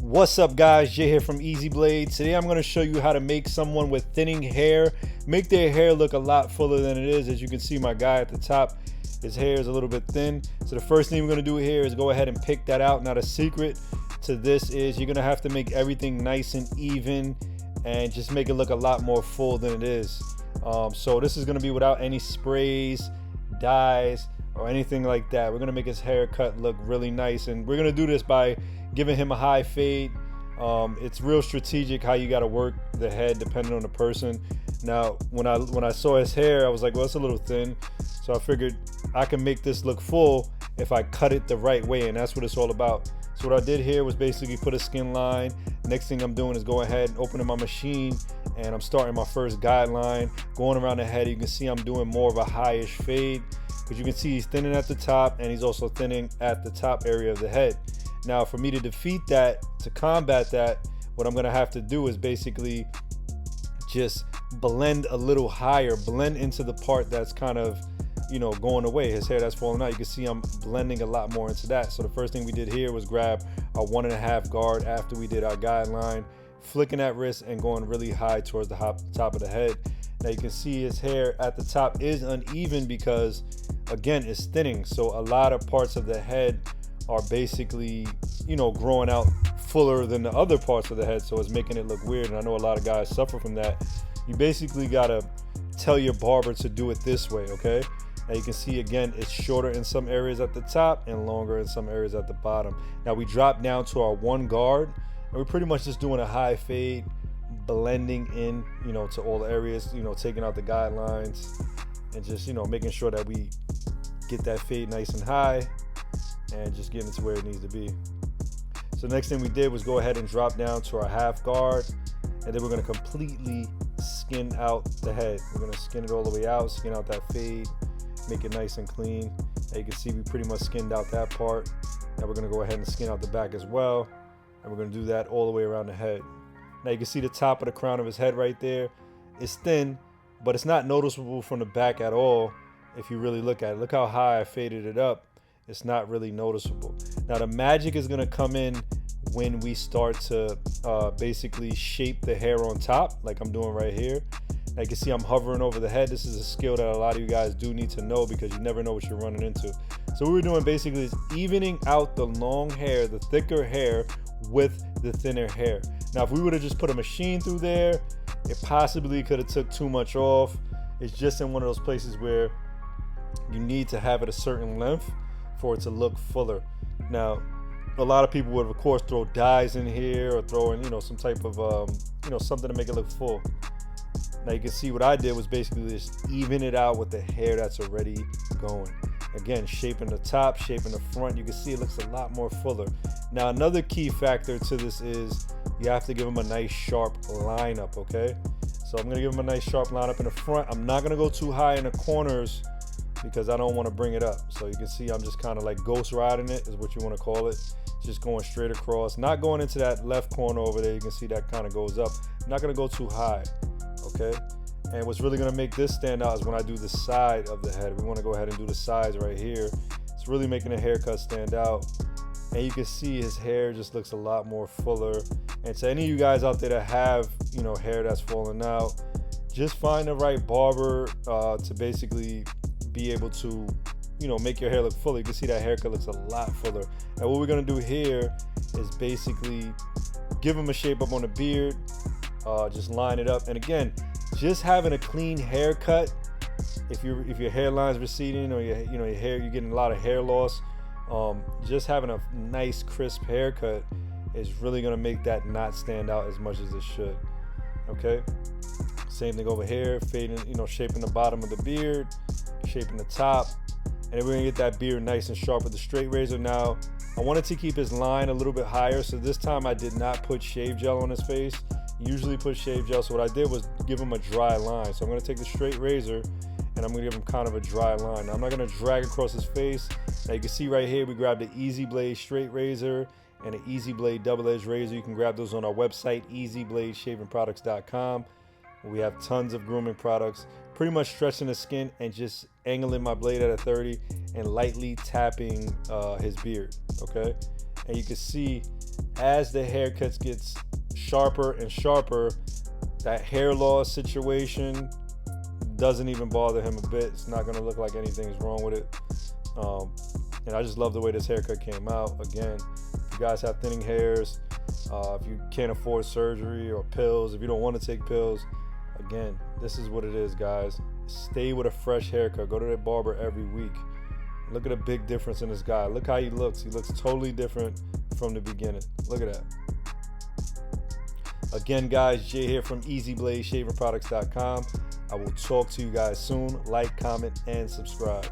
What's up guys, Jay here from Easy Blade. Today I'm going to show you how to make someone with thinning hair, make their hair look a lot fuller than it is. As you can see, my guy at the top, his hair is a little bit thin. So the first thing we're going to do here is go ahead and pick that out. Now the secret to this is you're going to have to make everything nice and even and just make it look a lot more full than it is. So this is going to be without any sprays, dyes, or anything like that. We're going to make his haircut look really nice, and we're going to do this by giving him a high fade. It's real strategic how you got to work the head depending on the person. Now when I saw his hair, I was like, well, it's a little thin, so I figured I can make this look full if I cut it the right way, and that's what it's all about. So what I did here was basically put a skin line. Next thing I'm doing is go ahead and opening my machine, and I'm starting my first guideline, going around the head. You can see I'm doing more of a highish fade, because you can see he's thinning at the top and he's also thinning at the top area of the head. Now for me to defeat that, to combat that, what I'm gonna have to do is basically just blend a little higher, blend into the part that's kind of, you know, going away, his hair that's falling out. You can see I'm blending a lot more into that. So the first thing we did here was grab our 1.5 guard after we did our guideline, flicking that wrist and going really high towards the top of the head. Now you can see his hair at the top is uneven because, again, it's thinning. So a lot of parts of the head are basically, you know, growing out fuller than the other parts of the head. So it's making it look weird. And I know a lot of guys suffer from that. You basically gotta tell your barber to do it this way, okay? Now you can see, again, it's shorter in some areas at the top and longer in some areas at the bottom. Now we drop down to our 1 guard, and we're pretty much just doing a high fade, blending in, you know, to all the areas, you know, taking out the guidelines and just, you know, making sure that we get that fade nice and high and just getting it to where it needs to be. So the next thing we did was go ahead and drop down to our 1/2 guard, and then we're going to completely skin out the head. We're going to skin it all the way out, skin out that fade, make it nice and clean. Now you can see we pretty much skinned out that part. Now we're going to go ahead and skin out the back as well, and we're going to do that all the way around the head. Now you can see the top of the crown of his head right there is thin, but it's not noticeable from the back at all if you really look at it. Look how high I faded it up. It's not really noticeable. Now the magic is going to come in when we start to basically shape the hair on top, like I'm doing right here. Now you can see I'm hovering over the head. This is a skill that a lot of you guys do need to know, because you never know what you're running into. So what we're doing basically is evening out the long hair, the thicker hair, with the thinner hair. Now if we would have just put a machine through there, it possibly could have took too much off. It's just in one of those places where you need to have it a certain length for it to look fuller. Now a lot of people would of course throw dyes in here or throw in, you know, some type of you know, something to make it look full. Now you can see what I did was basically just even it out with the hair that's already going. Again, shaping the top, shaping the front. You can see it looks a lot more fuller. Now another key factor to this is you have to give them a nice sharp lineup, okay? So I'm gonna give them a nice sharp lineup in the front. I'm not gonna go too high in the corners because I don't want to bring it up. So you can see I'm just kind of like ghost riding it, is what you want to call it. Just going straight across, not going into that left corner over there. You can see that kind of goes up. I'm not gonna go too high, okay? And what's really gonna make this stand out is when I do the side of the head. We want to go ahead and do the sides right here. It's really making the haircut stand out. And you can see his hair just looks a lot more fuller. And to any of you guys out there that have, you know, hair that's falling out, just find the right barber to basically be able to, you know, make your hair look fuller. You can see that haircut looks a lot fuller. And what we're gonna do here is basically give him a shape up on the beard, just line it up. And again, just having a clean haircut, if your hairline's receding or your hair, you're getting a lot of hair loss, just having a nice crisp haircut is really gonna make that not stand out as much as it should. Okay, same thing over here, fading, you know, shaping the bottom of the beard, shaping the top, and then we're gonna get that beard nice and sharp with the straight razor. Now I wanted to keep his line a little bit higher, so this time I did not put shave gel on his face. Usually put shave gel, so what I did was give him a dry line. So I'm gonna take the straight razor and I'm gonna give him kind of a dry line. Now I'm not gonna drag across his face. Now you can see right here we grabbed the Easy Blade straight razor and an Easy Blade double edged razor. You can grab those on our website, easybladeshavingproducts.com. We have tons of grooming products. Pretty much stretching the skin and just angling my blade at a 30 and lightly tapping his beard, okay? And you can see as the haircuts gets sharper and sharper, that hair loss situation doesn't even bother him a bit. It's not gonna look like anything's wrong with it. And I just love the way this haircut came out. Again, if you guys have thinning hairs, if you can't afford surgery or pills, if you don't want to take pills, again, this is what it is, guys. Stay with a fresh haircut. Go to the barber every week. Look at a big difference in this guy. Look how he looks. He looks totally different from the beginning. Look at that. Again, guys, Jay here from EasyBladeShavingProducts.com. I will talk to you guys soon. Like, comment, and subscribe.